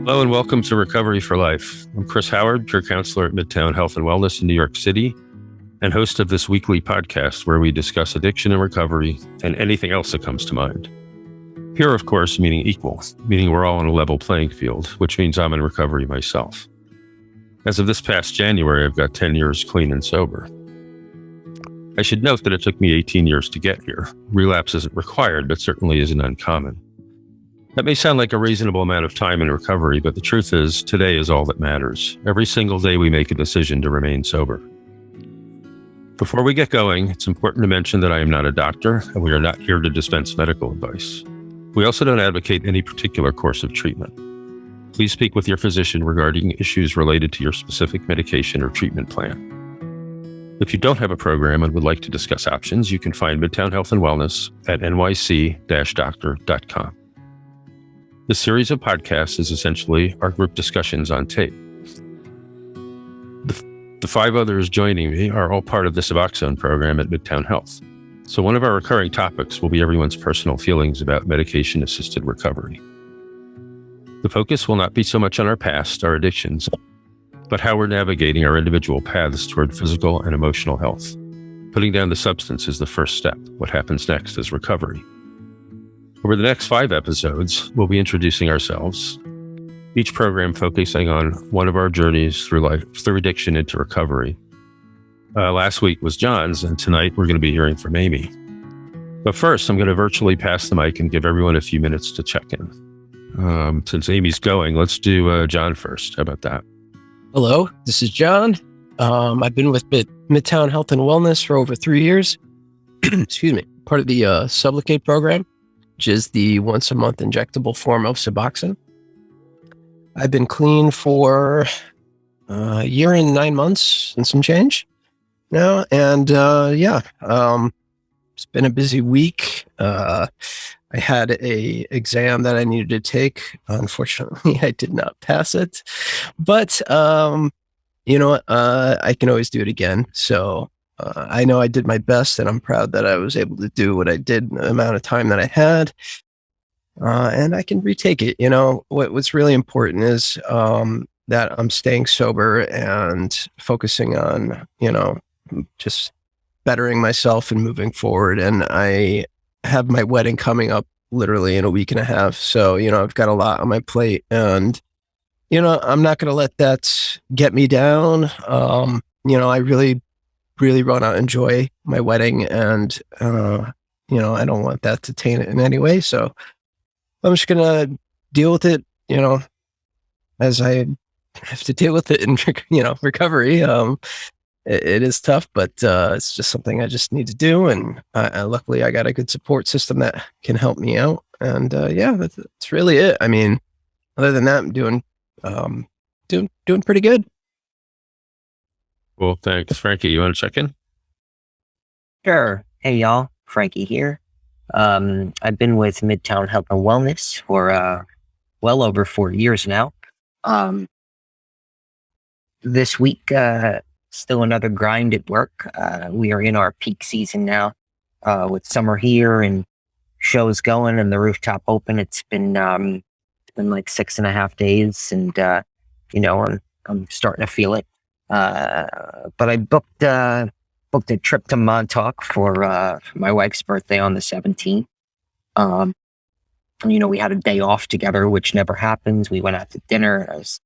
Hello and welcome to Recovery for Life. I'm Chris Howard, peer counselor at Midtown Health Wellness in New York City, and host of this weekly podcast where we discuss addiction and recovery and anything else that comes to mind. Peer, of course, meaning equal, meaning we're all on a level playing field, which means I'm in recovery myself. As of this past January, I've got 10 years clean and sober. I should note that it took me 18 years to get here. Relapse isn't required, but certainly isn't uncommon. That may sound like a reasonable amount of time in recovery, but the truth is, today is all that matters. Every single day we make a decision to remain sober. Before we get going, it's important to mention that I am not a doctor, and we are not here to dispense medical advice. We also don't advocate any particular course of treatment. Please speak with your physician regarding issues related to your specific medication or treatment plan. If you don't have a program and would like to discuss options, you can find Midtown Health and Wellness at nyc-doctor.com. This series of podcasts is essentially our group discussions on tape. The five others joining me are all part of the Suboxone program at Midtown Health. So one of our recurring topics will be everyone's personal feelings about medication-assisted recovery. The focus will not be so much on our past, our addictions, but how we're navigating our individual paths toward physical and emotional health. Putting down the substance is the first step. What happens next is recovery. Over the next 5 episodes, we'll be introducing ourselves, each program focusing on one of our journeys through life, through addiction into recovery. Last week was John's, and tonight we're going to be hearing from Amy. But first, I'm going to virtually pass the mic and give everyone a few minutes to check in. Since Amy's going, let's do John first. How about that? Hello, this is John. I've been with Midtown Health and Wellness for over 3 years. Excuse me. Part of the Suboxone program, which is the once-a-month injectable form of Suboxone. I've been clean for a year and 9 months and some change now. And it's been a busy week. I had a exam that I needed to take. Unfortunately, I did not pass it. But I can always do it again. So I know I did my best, and I'm proud that I was able to do what I did in the amount of time that I had. And I can retake it. What's really important is that I'm staying sober and focusing on, just bettering myself and moving forward. And I have my wedding coming up literally in a week and a half. So, I've got a lot on my plate, and, I'm not going to let that get me down. I really want to enjoy my wedding, and, I don't want that to taint it in any way. So I'm just going to deal with it, as I have to deal with it in, recovery. It is tough, but it's just something I just need to do. And luckily I got a good support system that can help me out. And that's really it. I mean, other than that, I'm doing pretty good. Well, thanks. Frankie, you want to check in? Sure. Hey, y'all. Frankie here. I've been with Midtown Health and Wellness for well over 4 years now. This week, still another grind at work. We are in our peak season now, with summer here and shows going and the rooftop open. It's been like 6.5 days, and I'm starting to feel it. But I booked a trip to Montauk for my wife's birthday on the 17th. We had a day off together, which never happens. We went out to dinner. I was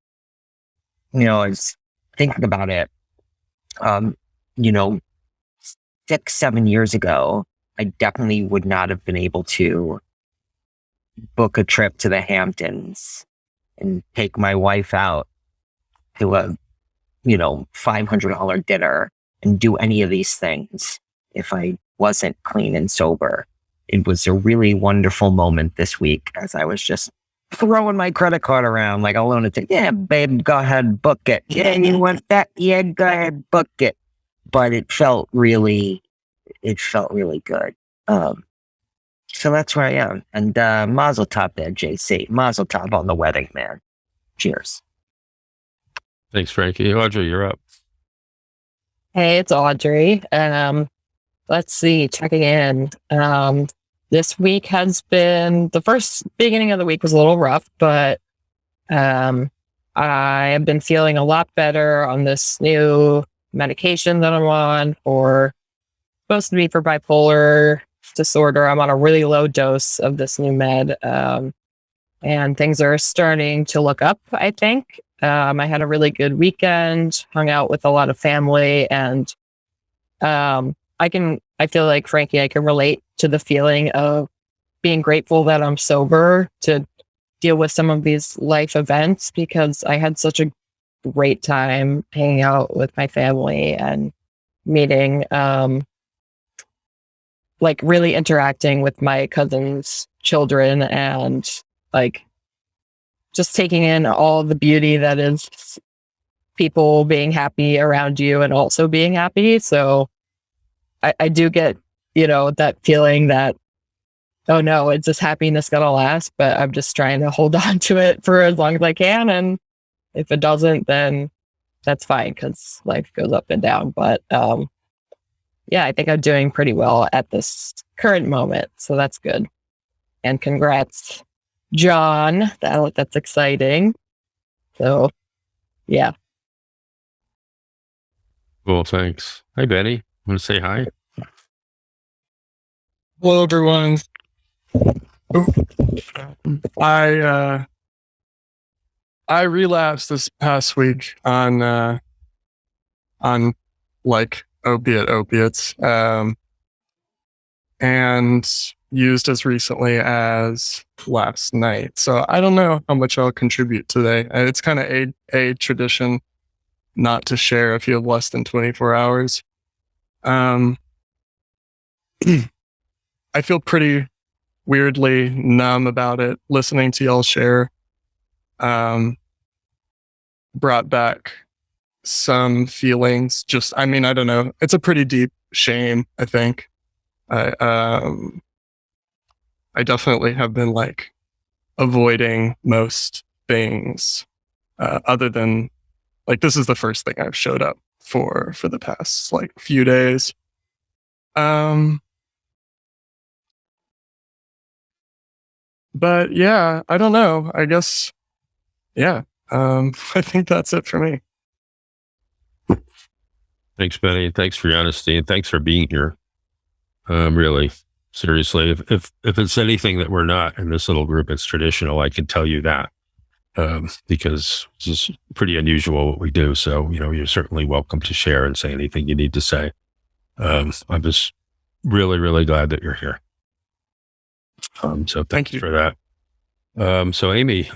thinking about it. 6-7 years ago, I definitely would not have been able to book a trip to the Hamptons and take my wife out to a, $500 dinner and do any of these things if I wasn't clean and sober. It was a really wonderful moment this week as I was just throwing my credit card around like a lunatic. Yeah, babe, go ahead, book it. Yeah, you want that? Yeah, go ahead, book it. But it felt really good. So that's where I am. And mazel tov there, JC. Mazel tov on the wedding, man. Cheers. Thanks, Frankie. Audrey, you're up. Hey, it's Audrey. Let's see, checking in. This week has been, the first beginning of the week was a little rough, but I have been feeling a lot better on this new medication that I'm on for supposed to be for bipolar disorder. I'm on a really low dose of this new med. And things are starting to look up, I think. I had a really good weekend, hung out with a lot of family, and I feel like, Frankie, I can relate to the feeling of being grateful that I'm sober to deal with some of these life events, because I had such a great time hanging out with my family and meeting, like really interacting with my cousin's children, and like just taking in all the beauty that is people being happy around you and also being happy. So I do get, that feeling that, oh no, is this happiness gonna last? But I'm just trying to hold on to it for as long as I can. And if it doesn't, then that's fine, because life goes up and down. But yeah, I think I'm doing pretty well at this current moment. So that's good. And congrats, John. That's exciting. So yeah. Cool, thanks. Hi, Benny. Want to say hi? Hello, everyone. I relapsed this past week on like opiates, and used as recently as last night. So I don't know how much I'll contribute today. It's kind of a tradition not to share if you have less than 24 hours. I feel pretty weirdly numb about it. Listening to y'all share brought back some feelings. I don't know. It's a pretty deep shame, I think. I definitely have been like avoiding most things other than like this is the first thing I've showed up for the past like few days. But yeah, I don't know. I guess yeah. I think that's it for me. Thanks, Benny. Thanks for your honesty, and thanks for being here. Really, seriously, if it's anything that we're not in this little group, it's traditional. I can tell you that because this is pretty unusual what we do. So you're certainly welcome to share and say anything you need to say. I'm just really, really glad that you're here. So thank you for that. So Amy,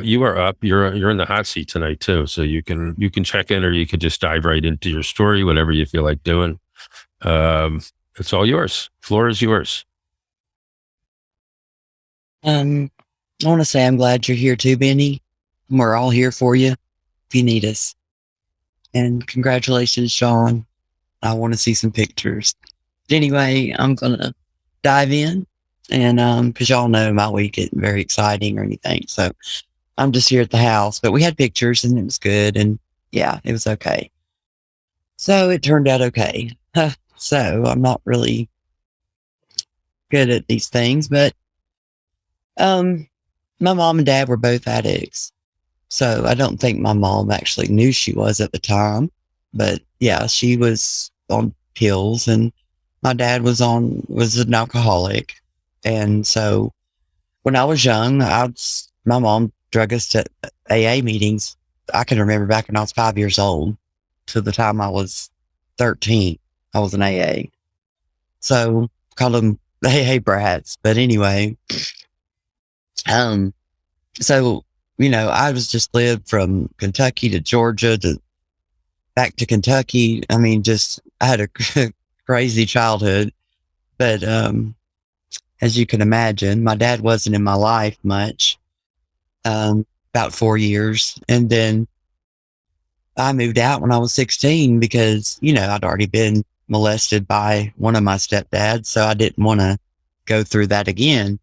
you are up. You're in the hot seat tonight too. So you can check in, or you could just dive right into your story, whatever you feel like doing. It's all yours. Floor is yours. I want to say I'm glad you're here too, Benny. We're all here for you if you need us. And congratulations, Sean. I want to see some pictures. But anyway, I'm gonna dive in. And because y'all know my week isn't very exciting or anything, so I'm just here at the house. But we had pictures and it was good, and yeah, it was okay. So it turned out okay. So I'm not really good at these things, but my mom and dad were both addicts, so I don't think my mom actually knew she was at the time. But yeah, she was on pills, and my dad was an alcoholic. And so when I was young, my mom drug us to AA meetings. I can remember back when I was 5 years old to the time I was 13, I was in AA. So call them AA brats. But anyway, so, I was just lived from Kentucky to Georgia to back to Kentucky. I had a crazy childhood, but, as you can imagine, my dad wasn't in my life much, about 4 years. And then I moved out when I was 16 because, I'd already been molested by one of my stepdads. So I didn't want to go through that again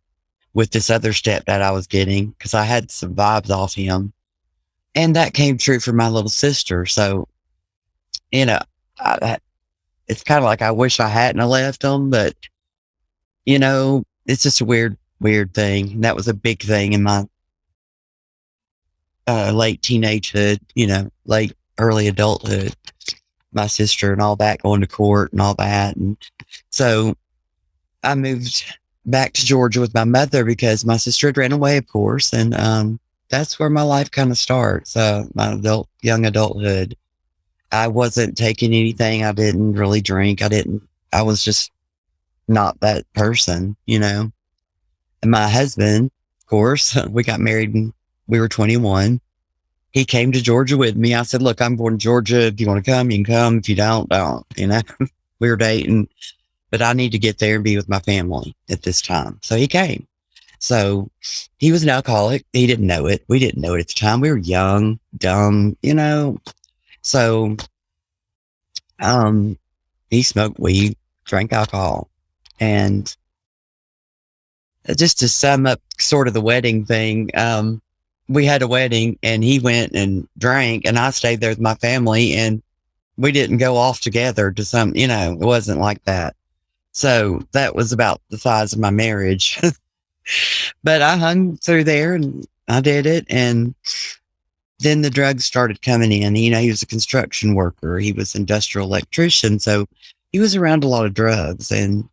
with this other stepdad I was getting, because I had some vibes off him. And that came true for my little sister. So, it's kind of like I wish I hadn't have left them, but it's just a weird thing. And that was a big thing in my late teenagehood, late early adulthood, my sister and all that, going to court and all that. And so I moved back to Georgia with my mother because my sister had ran away, of course. And that's where my life kind of starts, my young adulthood. I wasn't taking anything. I didn't really drink. I was just not that person, And my husband, of course, we got married when we were 21. He came to Georgia with me. I said, look, I'm going to Georgia. If you want to come, you can come. If you don't. We were dating, but I need to get there and be with my family at this time. So he came. So he was an alcoholic. He didn't know it. We didn't know it at the time. We were young, dumb, So, he smoked weed, drank alcohol, and just to sum up sort of the wedding thing, we had a wedding and he went and drank and I stayed there with my family and we didn't go off together to it wasn't like that. So that was about the size of my marriage, but I hung through there and I did it. And then the drugs started coming in. He was a construction worker. He was industrial electrician. So he was around a lot of drugs. And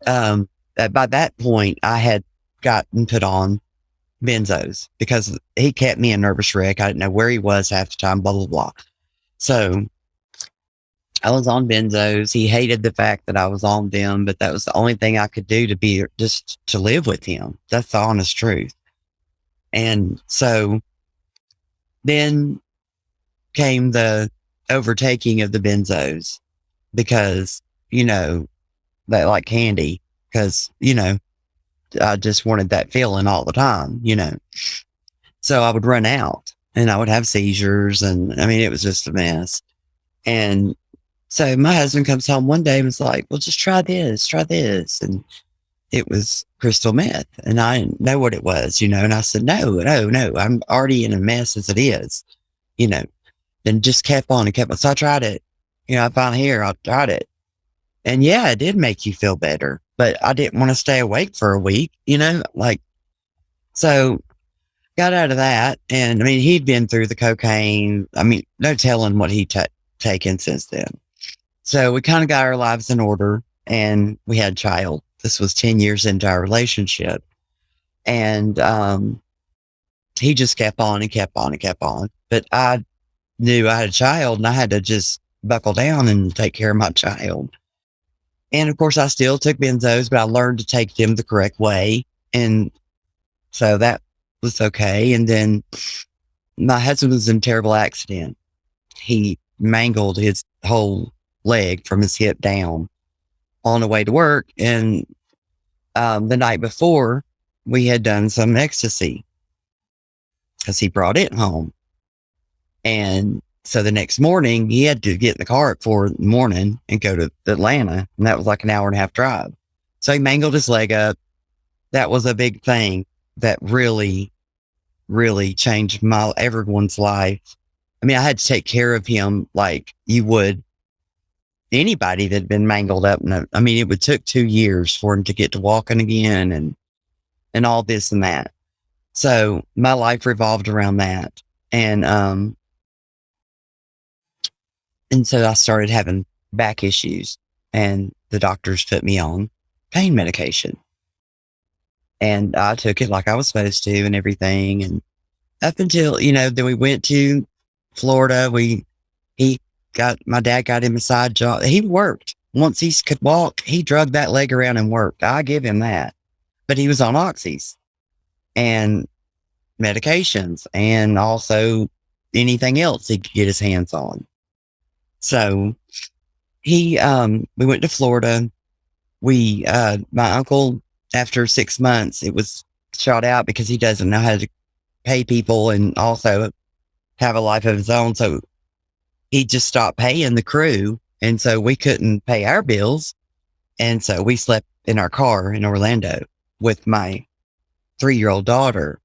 by that point, I had gotten put on benzos because he kept me a nervous wreck. I didn't know where he was half the time, blah, blah, blah. So I was on benzos. He hated the fact that I was on them, but that was the only thing I could do to live with him. That's the honest truth. And so then came the overtaking of the benzos because, they like candy because, I just wanted that feeling all the time, So I would run out and I would have seizures and it was just a mess. And so my husband comes home one day and was like, well, just try this. And it was crystal meth. And I didn't know what it was, and I said, no, I'm already in a mess as it is, then just kept on and kept on. So I tried it, I tried it. And yeah, it did make you feel better, but I didn't want to stay awake for a week, so got out of that. And he'd been through the cocaine. No telling what he'd taken since then. So we kind of got our lives in order and we had a child. This was 10 years into our relationship. And he just kept on and kept on and kept on. But I knew I had a child and I had to just buckle down and take care of my child. And of course, I still took benzos, but I learned to take them the correct way. And so that was okay. And then my husband was in a terrible accident. He mangled his whole leg from his hip down on the way to work. And the night before, we had done some ecstasy because he brought it home. And so the next morning, he had to get in the car at 4 a.m. and go to Atlanta. And that was like an 1.5-hour drive. So he mangled his leg up. That was a big thing that really, really changed everyone's life. I had to take care of him like you would anybody that had been mangled up. It took 2 years for him to get to walking again and all this and that. So my life revolved around that. And so I started having back issues and the doctors put me on pain medication. And I took it like I was supposed to and everything. And up until, then we went to Florida. My dad got him a side job. He worked. Once he could walk, he dragged that leg around and worked. I give him that. But he was on oxys and medications and also anything else he could get his hands on. So we went to Florida. My uncle, after 6 months, it was shot out because he doesn't know how to pay people and also have a life of his own. So he just stopped paying the crew. And so we couldn't pay our bills. And so we slept in our car in Orlando with my 3-year-old daughter.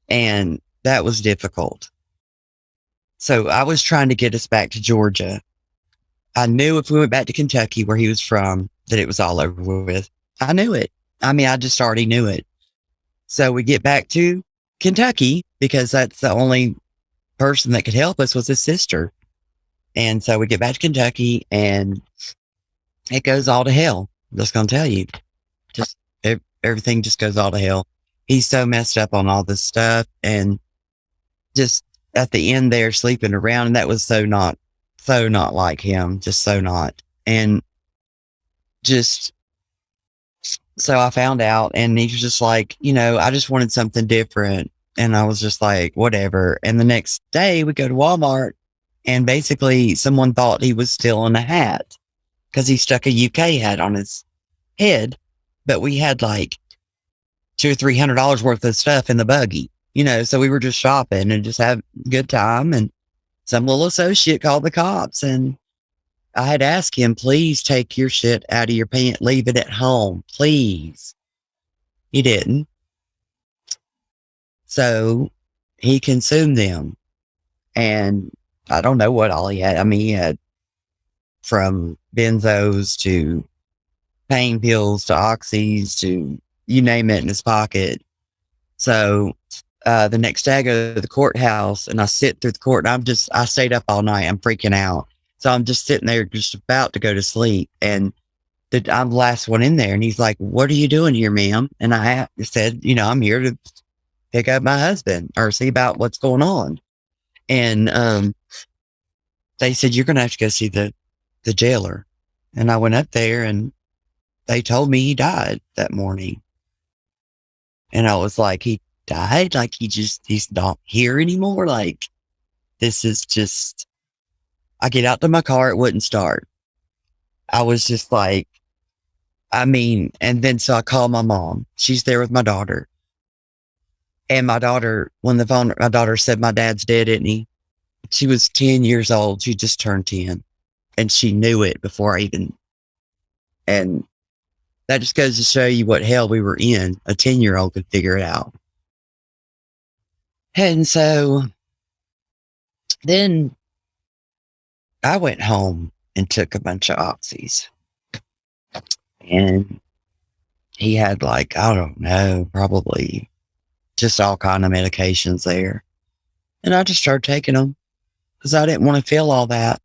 And that was difficult. So I was trying to get us back to Georgia. I knew if we went back to Kentucky, where he was from, that it was all over with. I knew it. I just already knew it. So we get back to Kentucky because that's the only person that could help us was his sister. And so we get back to Kentucky and it goes all to hell. I'm just going to tell you, just everything just goes all to hell. He's so messed up on all this stuff and just at the end there sleeping around. And that was so not like him, just so not. And just, so I found out and he was just like, I just wanted something different. And I was just like, whatever. And the next day we go to Walmart and basically someone thought he was still in a hat because he stuck a UK hat on his head. But we had like $200 or $300 worth of stuff in the buggy, so we were just shopping and just having a good time. And some little associate called the cops and I had asked him, please take your shit out of your pants, leave it at home, please. He didn't. So he consumed them. And I don't know what all he had. I mean, he had from benzos to pain pills to oxys to you name it in his pocket. So the next day I go to the courthouse and I sit through the court and I stayed up all night. I'm freaking out. So I'm just sitting there just about to go to sleep. And I'm the last one in there. And he's like, what are you doing here, ma'am? And I said, I'm here to pick up my husband or see about what's going on. And they said, you're going to have to go see the jailer. And I went up there and they told me he died that morning. And I was like, he died? Like he's not here anymore? Like, this is just, I get out to my car, it wouldn't start. I was just like, and then so I called my mom. She's there with my daughter. And my daughter, my daughter said, my dad's dead, isn't he? She was 10 years old. She just turned 10. And she knew it before and that just goes to show you what hell we were in. A 10-year-old could figure it out. And so then I went home and took a bunch of oxys. And he had like, I don't know, probably just all kind of medications there. And I just started taking them because I didn't want to feel all that.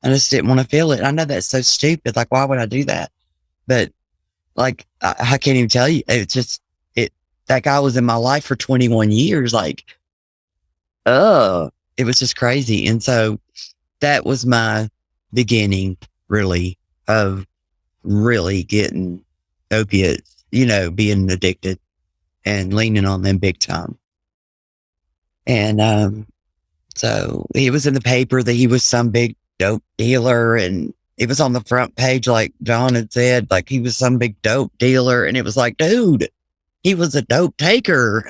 I just didn't want to feel it. I know that's so stupid. Like, why would I do that? But like, I can't even tell you. It's just, that guy was in my life for 21 years. Like, it was just crazy. And so that was my beginning, really, of really getting opiates, being addicted and leaning on them big time. And so it was in the paper that he was some big dope dealer, and it was on the front page, like John had said, like he was some big dope dealer. And it was like, dude, he was a dope taker,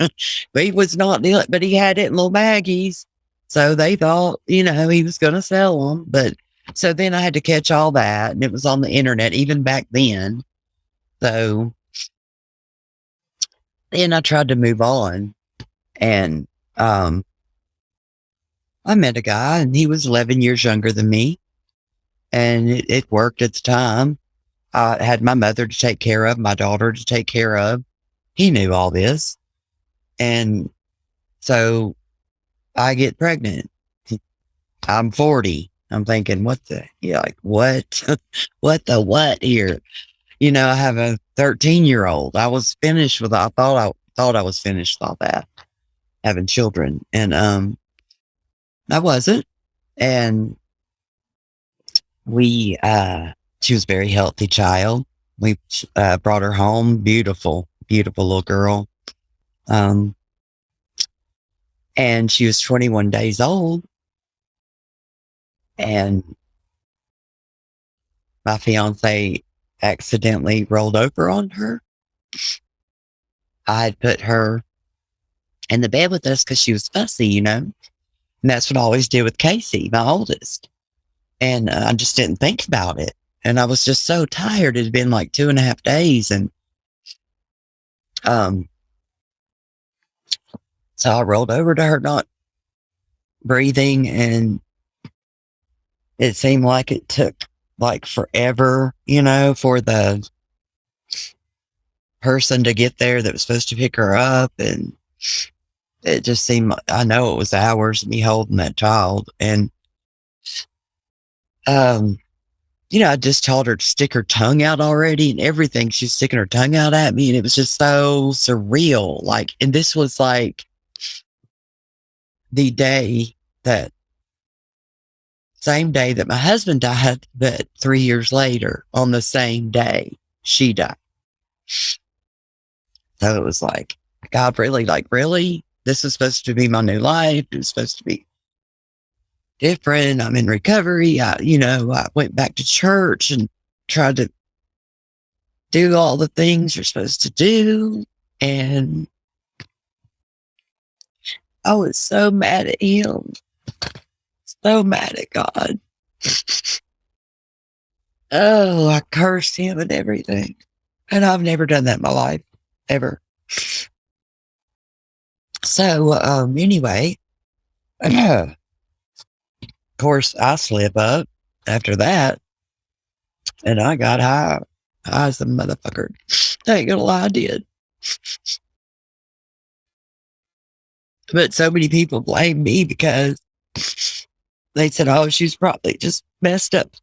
but he was not dealing, but he had it in little baggies. So they thought, he was going to sell them. But so then I had to catch all that, and it was on the internet even back then. So then I tried to move on, and I met a guy, and he was 11 years younger than me, and it worked at the time. I had my mother to take care of, my daughter to take care of. He knew all this. And so I get pregnant. I'm 40. I'm thinking, what? What here? I have a 13-year-old. I was finished with, I thought I was finished with all that, having children. And I wasn't. And she was a very healthy child. We brought her home. Beautiful little girl. And she was 21 days old. And my fiance accidentally rolled over on her. I had put her in the bed with us because she was fussy, and that's what I always did with Casey, my oldest. And I just didn't think about it. And I was just so tired. It had been like 2.5 days. And so I rolled over to her, not breathing. And it seemed like it took like forever, for the person to get there that was supposed to pick her up. And it just seemed, I know it was hours of me holding that child. And, I just told her to stick her tongue out already and everything. She's sticking her tongue out at me. And it was just so surreal. Like, and this was like the same day that my husband died, but 3 years later, on the same day, she died. So it was like, God, really? Like, really? This is supposed to be my new life. It was supposed to be different. I'm in recovery. I went back to church and tried to do all the things you're supposed to do. And I was so mad at him. So mad at God. Oh, I cursed him and everything. And I've never done that in my life, ever. So, anyway, of course, I slip up after that. And I got high. High as a motherfucker. I ain't gonna lie, I did. But so many people blame me because they said, oh, she's probably just messed up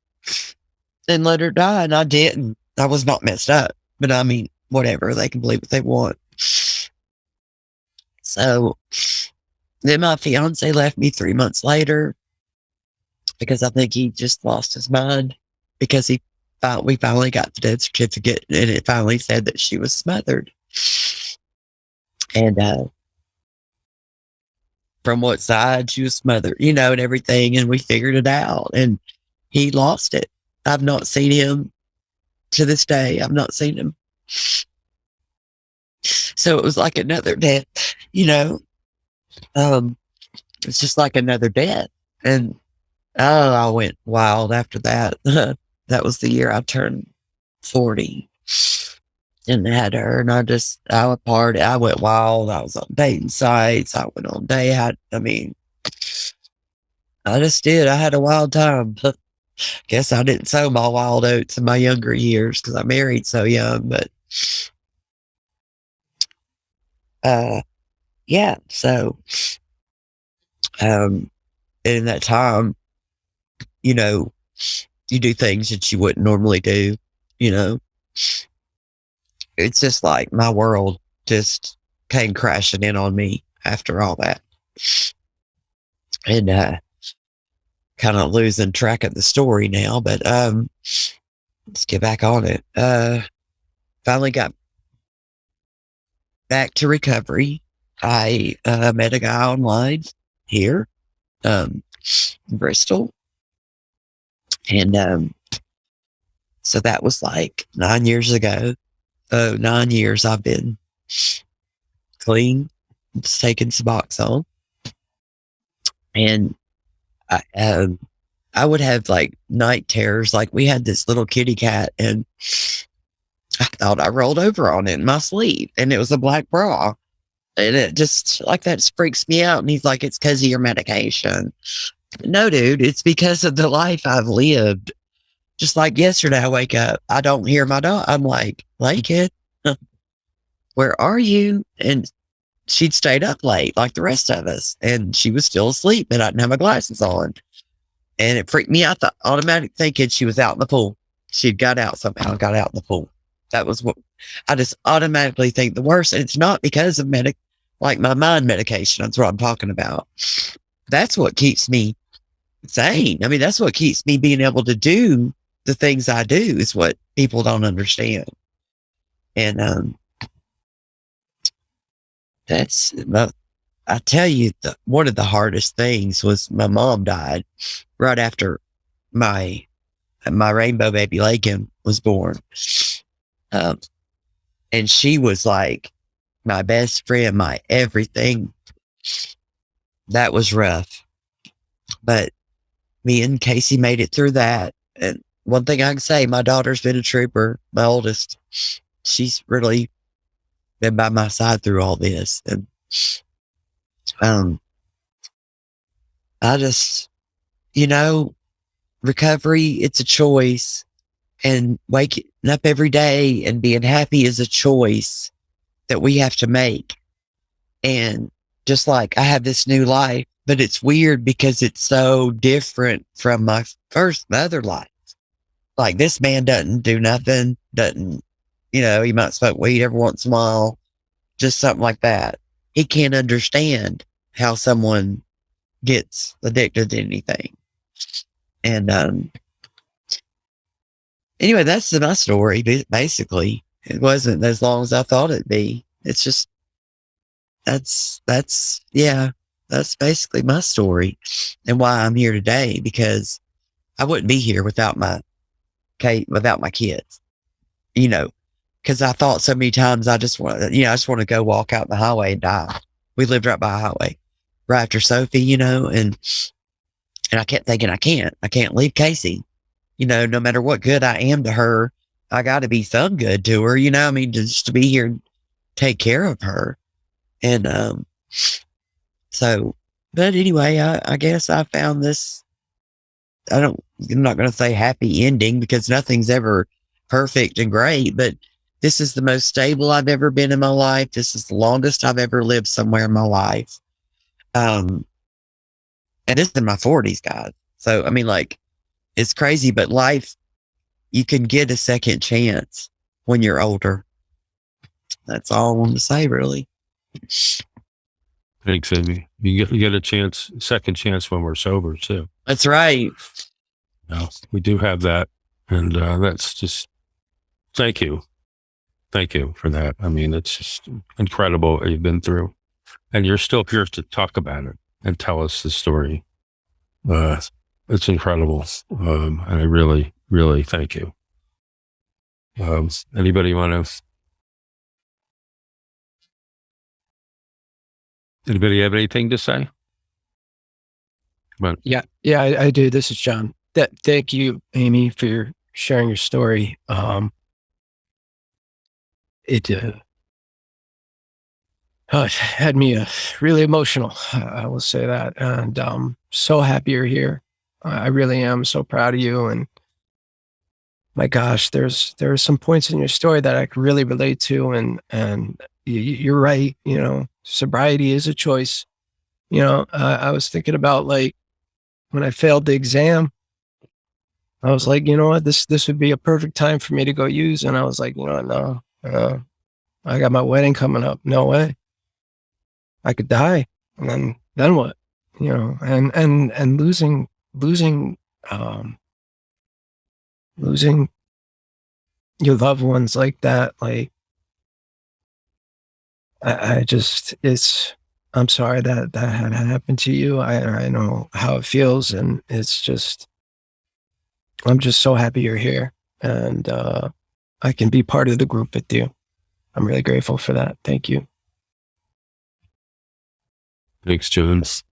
and let her die. And I didn't. I was not messed up. But I mean, whatever. They can believe what they want. So then my fiance left me 3 months later because I think he just lost his mind because we finally got the death certificate and it finally said that she was smothered. And from what side she was smothered, and everything. And we figured it out and he lost it. I've not seen him to this day. I've not seen him. So it was like another death, it's just like another death. And I went wild after that. That was the year I turned 40 and had her. And I would party. I went wild. I was on dating sites. I went on I just did. I had a wild time. Guess I didn't sow my wild oats in my younger years because I married so young, but yeah. So, in that time, you do things that you wouldn't normally do, it's just like my world just came crashing in on me after all that. And, kind of losing track of the story now, but, let's get back on it. Finally got back to recovery. I met a guy online here, in Bristol. And so that was like 9 years ago. 9 years I've been clean, just taking Suboxone. And I would have like night terrors. Like we had this little kitty cat and I thought I rolled over on it in my sleep and it was a black bra. And it just like that just freaks me out. And he's like, it's because of your medication. No, dude, it's because of the life I've lived. Just like yesterday, I wake up, I don't hear my dog. I'm like, "Hey, kid, where are you?" And she'd stayed up late like the rest of us. And she was still asleep, but I didn't have my glasses on. And it freaked me out. The automatic thinking she was out in the pool. She'd got out somehow, got out in the pool. That was what I just automatically think the worst. And it's not because of like my mind medication. That's what I'm talking about. That's what keeps me sane. I mean, that's what keeps me being able to do the things I do is what people don't understand. And, I tell you, one of the hardest things was my mom died right after my rainbow baby Lakin was born. And she was like my best friend, my everything. That was rough. But me and Casey made it through that. And one thing I can say, my daughter's been a trooper, my oldest. She's really been by my side through all this. And I just, recovery, it's a choice. And waking up every day and being happy is a choice that we have to make. And just like I have this new life, but it's weird because it's so different from my other life. Like this man doesn't do nothing, doesn't, he might smoke weed every once in a while, just something like that. He can't understand how someone gets addicted to anything. And anyway, that's my story. Basically, it wasn't as long as I thought it'd be. It's just that's basically my story and why I'm here today, because I wouldn't be here without my kids. Because I thought so many times I just want to go walk out the highway and die. We lived right by a highway, right after Sophie, and I kept thinking I can't leave Casey. No matter what good I am to her, I got to be some good to her. Just to be here and take care of her. And but anyway, I guess I found this. I'm not going to say happy ending because nothing's ever perfect and great, but this is the most stable I've ever been in my life. This is the longest I've ever lived somewhere in my life. And this is in my 40s, guys. So, it's crazy, but life, you can get a second chance when you're older. That's all I wanted to say, really. Thanks, Amy. You get a second chance when we're sober too. That's right. No, we do have that. And that's just, thank you. Thank you for that. It's just incredible what you've been through. And you're still here to talk about it and tell us the story. It's incredible. And I really, really thank you. Anybody have anything to say? Yeah, I do. This is John. Thank you, Amy, for sharing your story. It had me really emotional. I will say that, and so happy you're here. I really am so proud of you. And my gosh, there are some points in your story that I can really relate to, and you're right. Sobriety is a choice. I was thinking about when I failed the exam. I was like, you know what, this would be a perfect time for me to go use. And I was like, no, I got my wedding coming up. No way. I could die. And then what? And losing your loved ones like that, I'm sorry that had happened to you. I know how it feels, and I'm just so happy you're here, and I can be part of the group with you. I'm really grateful for that. Thank you. Thanks, Jones.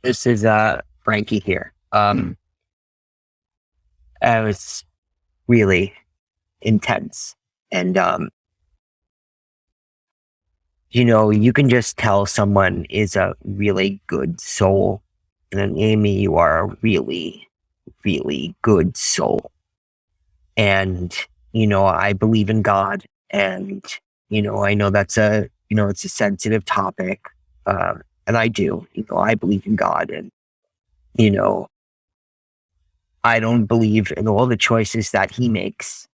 This is Frankie here. I was really intense, and you can just tell someone is a really good soul. And then, Amy, you are a really, really good soul. And, I believe in God. And, I know that's it's a sensitive topic. And I do, I believe in God. And, I don't believe in all the choices that he makes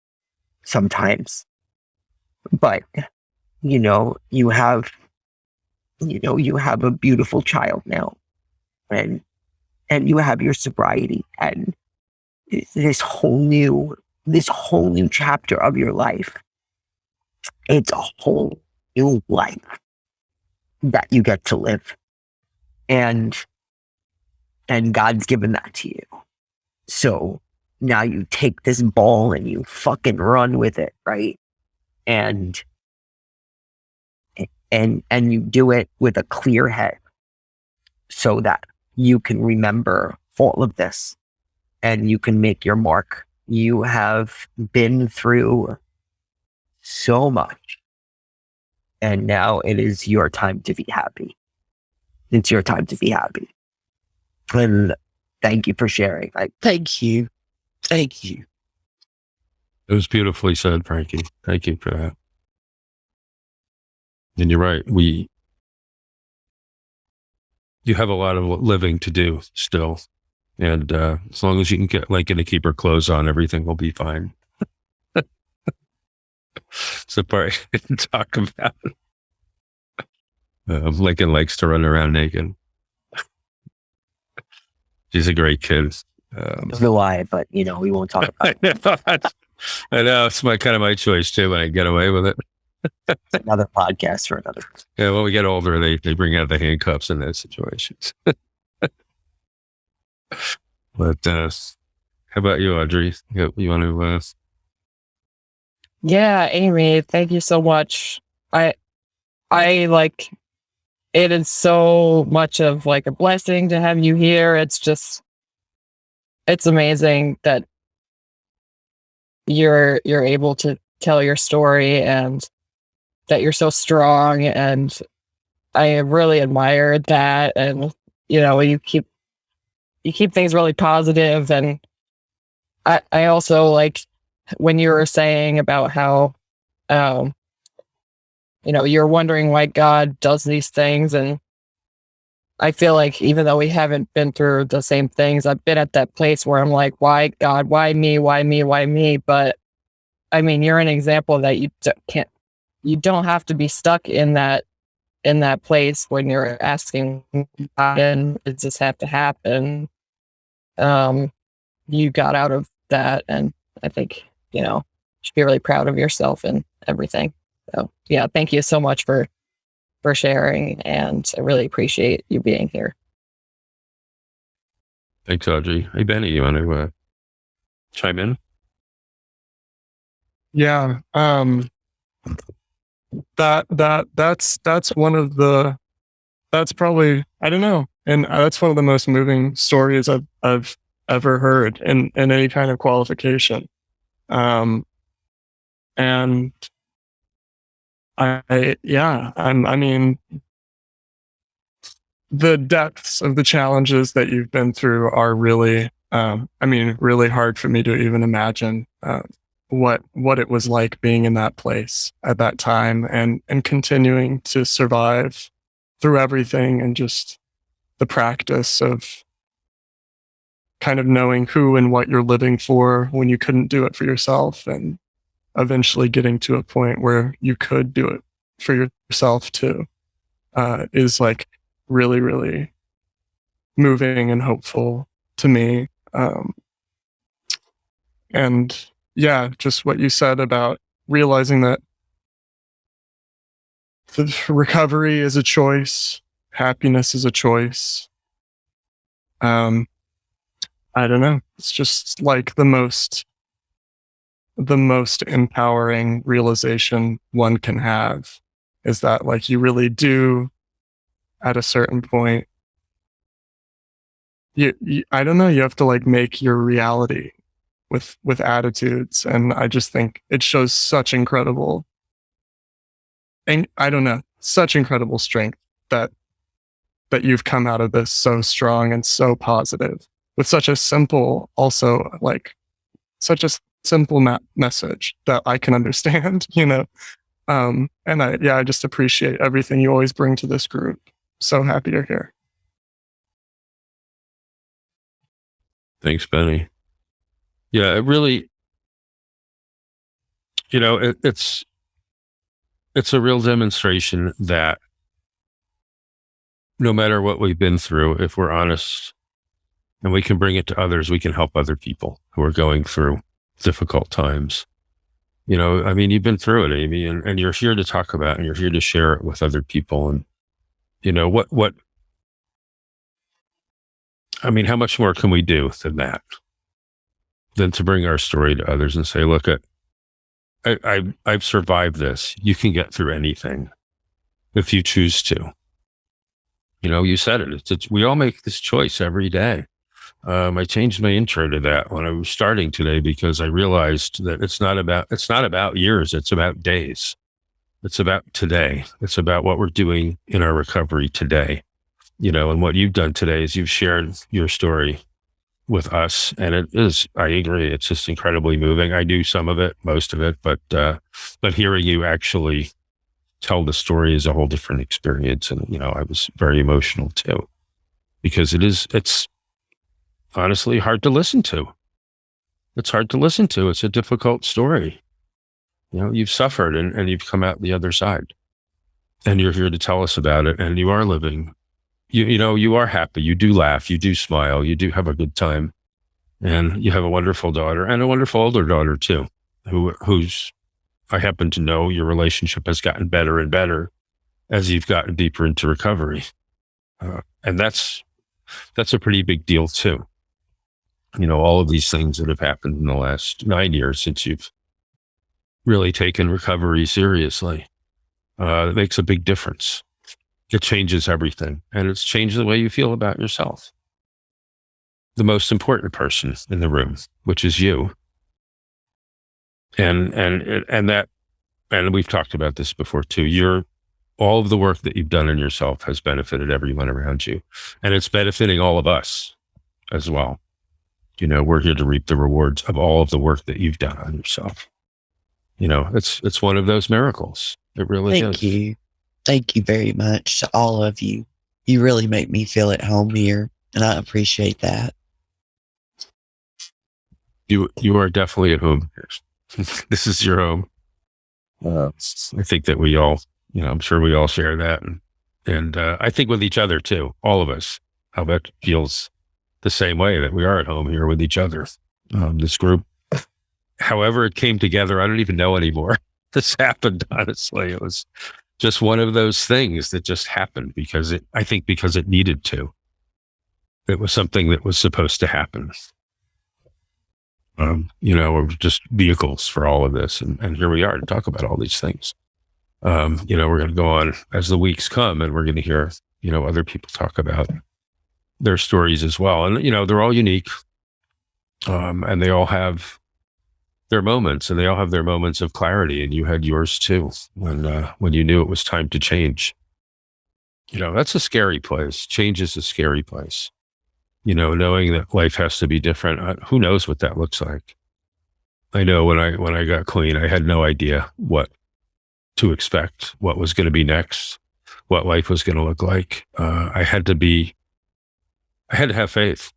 sometimes. But, you have a beautiful child now. And you have your sobriety and this whole new chapter of your life. It's a whole new life that you get to live. And God's given that to you. So now you take this ball and you fucking run with it, right? And you do it with a clear head so that you can remember all of this and you can make your mark. You have been through so much, and now it is your time to be happy. It's your time to be happy. And thank you for sharing. Thank you. Thank you. It was beautifully said, Frankie. Thank you for that. And you're right. You have a lot of living to do still. And as long as you can get Lincoln to keep her clothes on, everything will be fine. It's the part I didn't talk about. Lincoln likes to run around naked. She's a great kid. So I, but we won't talk about it. I know it's my choice too when I get away with it. It's another podcast for another. Yeah, when we get older, they bring out the handcuffs in those situations. But how about you, Audrey? You want to? Yeah, Amy, thank you so much. I like it is so much of like a blessing to have you here. It's amazing that you're able to tell your story and that you're so strong, and I really admire that. And you keep things really positive. And I also like when you were saying about how you're wondering why God does these things. And I feel like even though we haven't been through the same things, I've been at that place where I'm like, why God, why me, why me, why me? But I mean, you're an example that you don't have to be stuck in that place when you're asking, and does this have to happen? You got out of that, and I think you should be really proud of yourself and everything. So yeah, thank you so much for sharing, and I really appreciate you being here. Thanks, Audrey. Hey, Benny, you want to chime in? Yeah. That's one of the, that's probably, I don't know. And that's one of the most moving stories I've ever heard in any kind of qualification. And I mean, the depths of the challenges that you've been through are really, really hard for me to even imagine, what it was like being in that place at that time and continuing to survive through everything, and just the practice of kind of knowing who and what you're living for when you couldn't do it for yourself, and eventually getting to a point where you could do it for yourself too, is like really, really moving and hopeful to me. And yeah, just what you said about realizing that the recovery is a choice, happiness is a choice. I don't know. It's just like the most empowering realization one can have, is that like you really do at a certain point, you I don't know, you have to like make your reality with attitudes. And I just think it shows such incredible, and I don't know, such incredible strength that you've come out of this so strong and so positive with such a simple, also like such a simple message that I can understand, and I just appreciate everything you always bring to this group. So happy you're here. Thanks, Benny. Yeah, it really, it's a real demonstration that no matter what we've been through, if we're honest and we can bring it to others, we can help other people who are going through difficult times. You've been through it, Amy, and you're here to talk about it, and you're here to share it with other people. And how much more can we do than that? Than to bring our story to others and say, look, I've survived this. You can get through anything if you choose to. You said it. We all make this choice every day. I changed my intro to that when I was starting today, because I realized that it's not about years. It's about days. It's about today. It's about what we're doing in our recovery today. And what you've done today is you've shared your story with us. And it is, I agree, it's just incredibly moving. I do some of it, most of it, but hearing you actually tell the story is a whole different experience. And, I was very emotional too, because it's honestly hard to listen to. It's hard to listen to. It's a difficult story. You've suffered and you've come out the other side, and you're here to tell us about it. And you are living, you are happy. You do laugh. You do smile. You do have a good time. And you have a wonderful daughter, and a wonderful older daughter too, who's, I happen to know your relationship has gotten better and better as you've gotten deeper into recovery. And that's a pretty big deal too. All of these things that have happened in the last 9 years since you've really taken recovery seriously, it makes a big difference. It changes everything, and it's changed the way you feel about yourself. The most important person in the room, which is you. And we've talked about this before too. All of the work that you've done in yourself has benefited everyone around you, and it's benefiting all of us as well. We're here to reap the rewards of all of the work that you've done on yourself. It's one of those miracles. It really is. Thank you. Thank you very much to all of you. You really make me feel at home here, and I appreciate that. You are definitely at home here. This is your home. I think that we all, I'm sure we all share that. And I think with each other too, all of us, how that feels the same way, that we are at home here with each other. This group, however it came together, I don't even know anymore. This happened, honestly. It was just one of those things that just happened because it needed to. It was something that was supposed to happen. We're just vehicles for all of this. And here we are to talk about all these things. We're going to go on as the weeks come, and we're going to hear, other people talk about their stories as well. And, they're all unique. And they all have their moments, and they all have their moments of clarity. And you had yours too, when you knew it was time to change. That's a scary place. Change is a scary place. Knowing that life has to be different. Who knows what that looks like? I know when I got clean, I had no idea what to expect, what was going to be next, what life was going to look like. I had to have faith.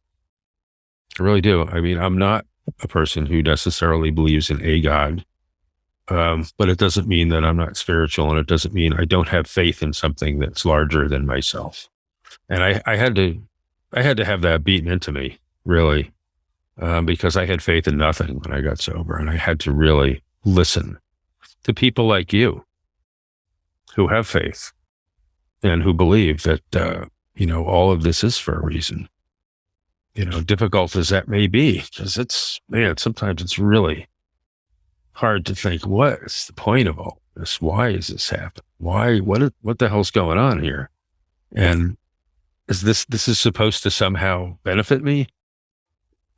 I really do. I mean, I'm not a person who necessarily believes in a God, but it doesn't mean that I'm not spiritual, and it doesn't mean I don't have faith in something that's larger than myself. And I had to have that beaten into me, really, because I had faith in nothing when I got sober. And I had to really listen to people like you who have faith and who believe that, all of this is for a reason. Difficult as that may be, because sometimes it's really hard to think, what is the point of all this? Why is this happening? What the hell's going on here? And is this is supposed to somehow benefit me?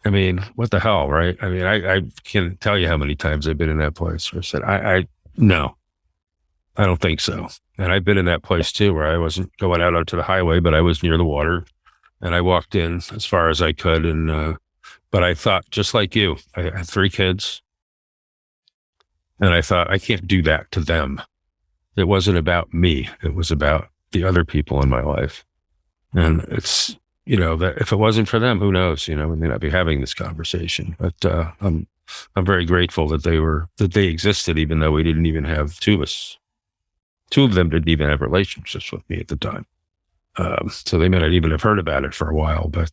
I mean, what the hell, right? I mean, I can't tell you how many times I've been in that place where I said, no, I don't think so. And I've been in that place too, where I wasn't going out onto the highway, but I was near the water, and I walked in as far as I could. And, but I thought, just like you, I had 3 kids, and I thought, I can't do that to them. It wasn't about me. It was about the other people in my life. And it's, that if it wasn't for them, who knows, we may not be having this conversation. But I'm very grateful that they existed, even though we didn't even have 2 of us. 2 of them didn't even have relationships with me at the time. So they may not even have heard about it for a while. But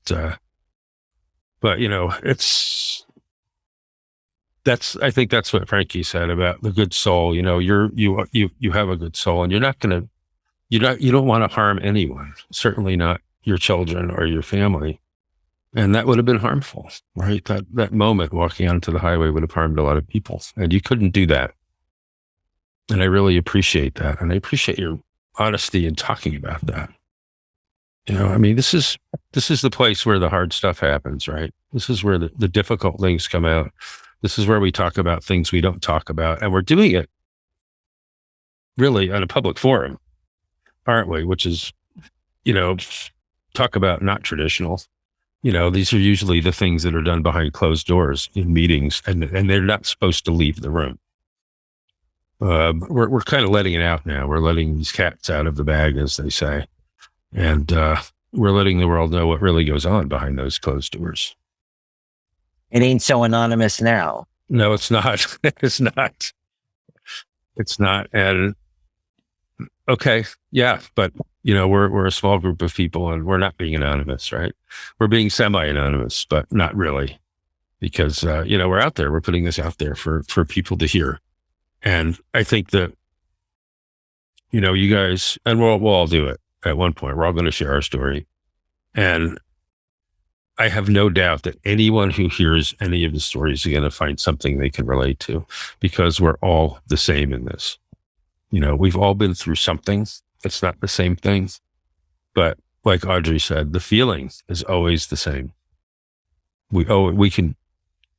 I think that's what Frankie said about the good soul. You have a good soul, and you don't want to harm anyone, certainly not your children or your family. And that would have been harmful, right? That moment walking onto the highway would have harmed a lot of people, and you couldn't do that. And I really appreciate that. And I appreciate your honesty in talking about that. I mean, this is the place where the hard stuff happens, right? This is where the difficult things come out. This is where we talk about things we don't talk about. And we're doing it really on a public forum, aren't we? Which is, talk about not traditional. These are usually the things that are done behind closed doors in meetings, and they're not supposed to leave the room. we're kind of letting it out now. We're letting these cats out of the bag, as they say. And we're letting the world know what really goes on behind those closed doors. It ain't so anonymous now. No, it's not. It's not. It's not. And okay, yeah, but we're a small group of people, and we're not being anonymous, right? We're being semi-anonymous, but not really, because we're out there. We're putting this out there for people to hear, and I think that you guys, and we'll all do it at one point. We're all going to share our story, and I have no doubt that anyone who hears any of the stories is going to find something they can relate to, because we're all the same in this. We've all been through something. It's not the same thing, but like Audrey said, the feeling is always the same. We can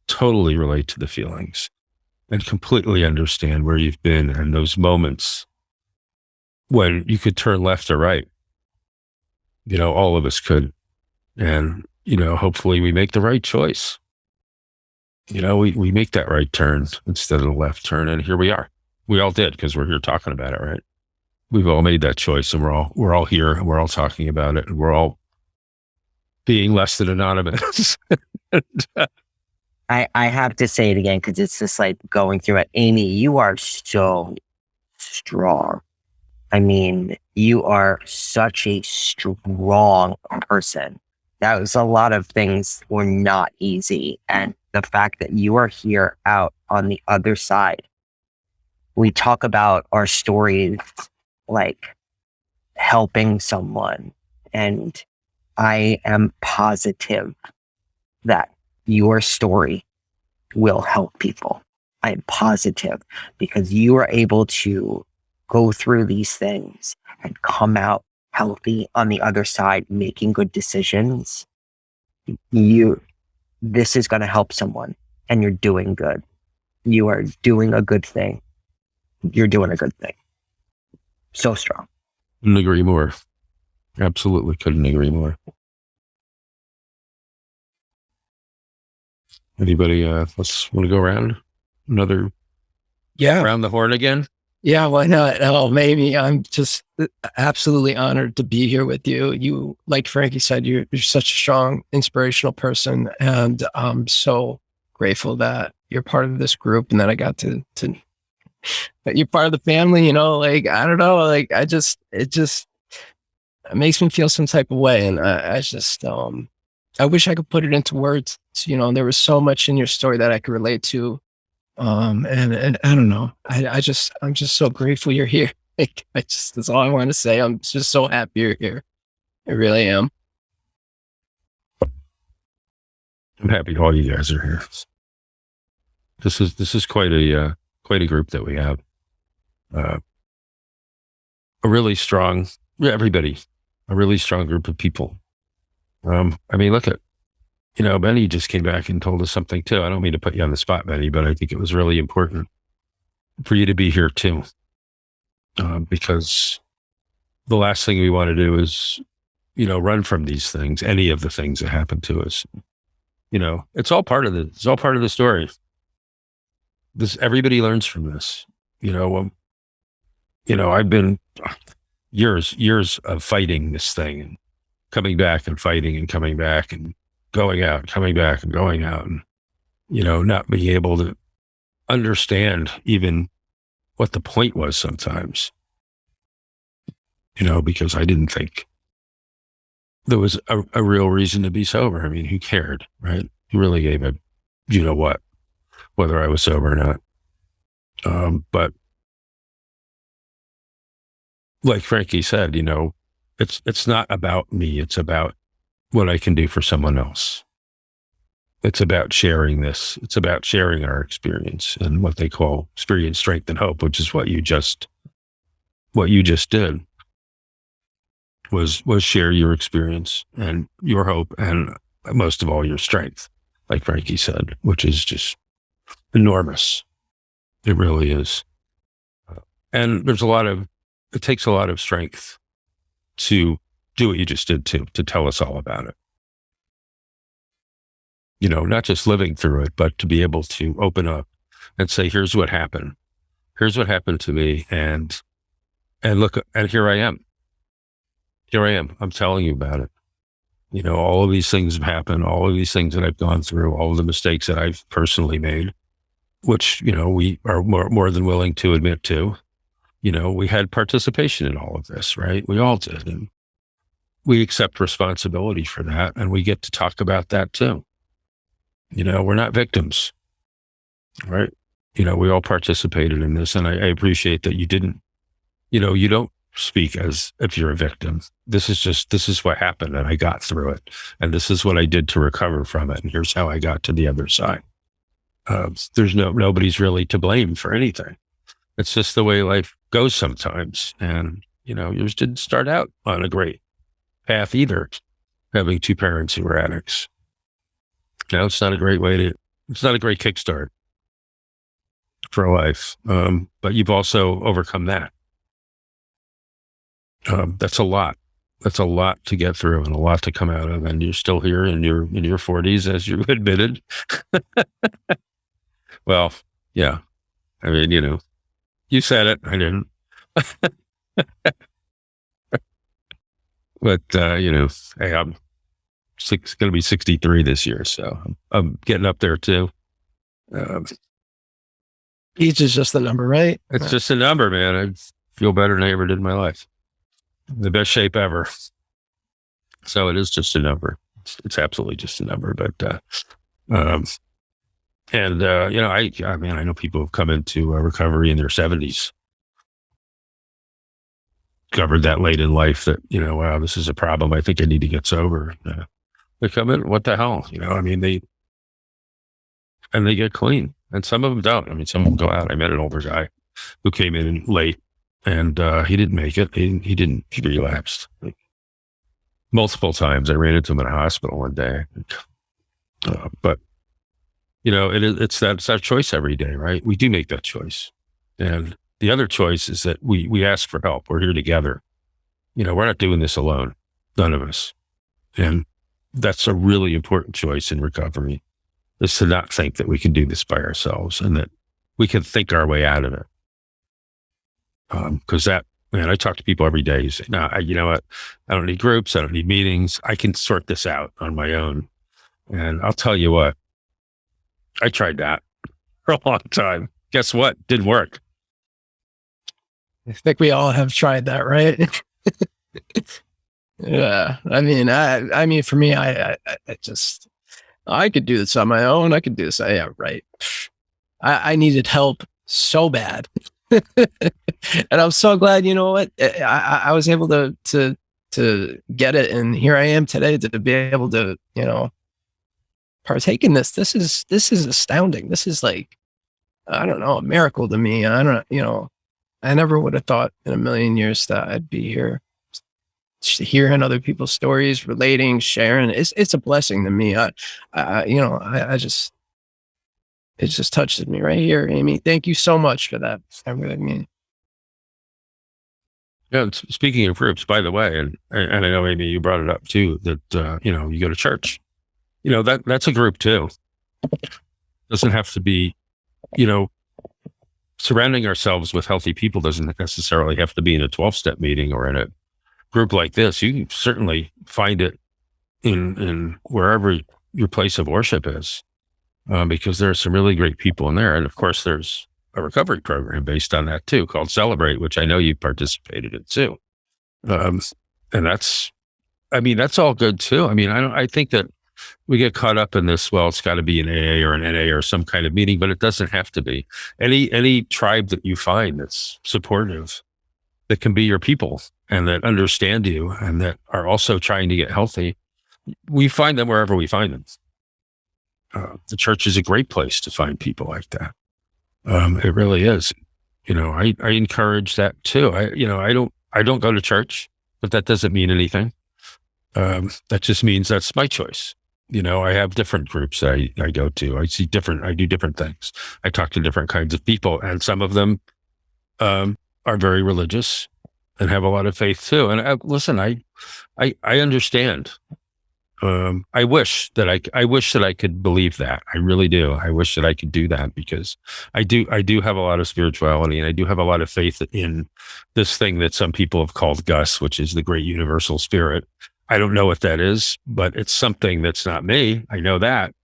totally relate to the feelings and completely understand where you've been and those moments when you could turn left or right. All of us could. And, hopefully we make the right choice. We make that right turn instead of the left turn. And here we are. We all did, because we're here talking about it, right? We've all made that choice, and we're all here, and we're all talking about it, and we're all being less than anonymous. I have to say it again, because it's just like going through it. Amy, you are so strong. I mean, you are such a strong person. That was a lot of things were not easy. And the fact that you are here out on the other side. We talk about our stories like helping someone. And I am positive that your story will help people. I am positive, because you are able to go through these things and come out healthy on the other side, making good decisions. This is going to help someone, and you're doing good. You are doing a good thing. You're doing a good thing. So strong. Couldn't agree more. Absolutely couldn't agree more. Anybody let's want to go around another around the horn again? Yeah, why not? Oh, maybe. I'm just absolutely honored to be here with you. You, like Frankie said, you're such a strong, inspirational person, and I'm so grateful that you're part of this group, and that I got to that you're part of the family. Like, I don't know, like it just it makes me feel some type of way, and I just I wish I could put it into words. There was so much in your story that I could relate to. And I don't know. I'm just so grateful you're here. Like, that's all I want to say. I'm just so happy you're here. I really am. I'm happy all you guys are here. This is quite a group that we have. A really strong, everybody, a really strong group of people. I mean, look at, Benny just came back and told us something too. I don't mean to put you on the spot, Benny, but I think it was really important for you to be here too. Because the last thing we want to do is, run from these things, any of the things that happen to us. It's all part of the story. Everybody learns from this. I've been years of fighting this thing, and coming back and fighting and coming back and going out, coming back and going out, and, not being able to understand even what the point was sometimes, because I didn't think there was a real reason to be sober. I mean, who cared, right? Who really gave a, what, whether I was sober or not. But like Frankie said, it's not about me. It's about what I can do for someone else. It's about sharing this. It's about sharing our experience and what they call experience, strength, and hope, which is what you just did, was share your experience and your hope, and most of all, your strength, like Frankie said, which is just enormous. It really is. And it takes a lot of strength to do what you just did to tell us all about it. Not just living through it, but to be able to open up and say, here's what happened. here's what happened to me. And look, and here I am. I'm telling you about it. All of these things have happened, all of these things that I've gone through, all of the mistakes that I've personally made, which, we are more than willing to admit to. We had participation in all of this, right? We all did. And we accept responsibility for that. And we get to talk about that too. We're not victims, right? We all participated in this. And I appreciate that you didn't, you don't speak as if you're a victim. This is what happened and I got through it. And this is what I did to recover from it. And here's how I got to the other side. There's nobody's really to blame for anything. It's just the way life goes sometimes. And, yours didn't start out on a great path either, having two parents who were addicts. It's not a great kickstart for a life. But you've also overcome that. That's a lot. That's a lot to get through and a lot to come out of. And you're still here in your 40s, as you admitted. Well, yeah. I mean, you said it. I didn't. But, hey, I'm going to be 63 this year. So I'm getting up there too. Age is just a number, right? It's just a number, man. I feel better than I ever did in my life. The best shape ever. So it is just a number. It's absolutely just a number. But, I know people have come into recovery in their 70s. Discovered that late in life that, wow, this is a problem. I think I need to get sober. They come in, what the hell? They get clean. And some of them don't. Some of them go out. I met an older guy who came in late and he didn't make it. He relapsed. Multiple times. I ran into him in a hospital one day. But it's our choice every day, right? We do make that choice. And the other choice is that we ask for help. We're here together. We're not doing this alone. None of us. And that's a really important choice in recovery, is to not think that we can do this by ourselves and that we can think our way out of it. Because I talk to people every day who say, no, you know what? I don't need groups. I don't need meetings. I can sort this out on my own. And I'll tell you what, I tried that for a long time. Guess what? Didn't work. I think we all have tried that, right? Yeah. For me, I could do this on my own. I could do this. Yeah, right. I needed help so bad. And I'm so glad, I was able to get it. And here I am today to be able to, partake in this. This is astounding. This is like, I don't know, a miracle to me. I never would have thought in a million years that I'd be here, hearing other people's stories, relating, sharing. It's a blessing to me. It just touches me right here, Amy. Thank you so much for that. I really mean. Yeah. Speaking of groups, by the way, and I know, Amy, you brought it up too, that, you go to church, that's a group too. Doesn't have to be, surrounding ourselves with healthy people doesn't necessarily have to be in a 12-step meeting or in a group like this. You can certainly find it in wherever your place of worship is, because there are some really great people in there. And of course, there's a recovery program based on that too, called Celebrate, which I know you participated in too. And that's all good too. I think that we get caught up in this. Well, it's got to be an AA or an NA or some kind of meeting, but it doesn't have to be. Any tribe that you find that's supportive, that can be your people and that understand you and that are also trying to get healthy, we find them wherever we find them. The church is a great place to find people like that. It really is. I encourage that too. I don't go to church, but that doesn't mean anything. That just means that's my choice. I have different groups that I go to. I do different things. I talk to different kinds of people, and some of them are very religious and have a lot of faith too. And listen, I understand I wish that I could believe that. I really do. I wish that I could do that, because I do have a lot of spirituality, and I do have a lot of faith in this thing that some people have called Gus, which is the great universal spirit. I don't know what that is, but it's something that's not me. I know that.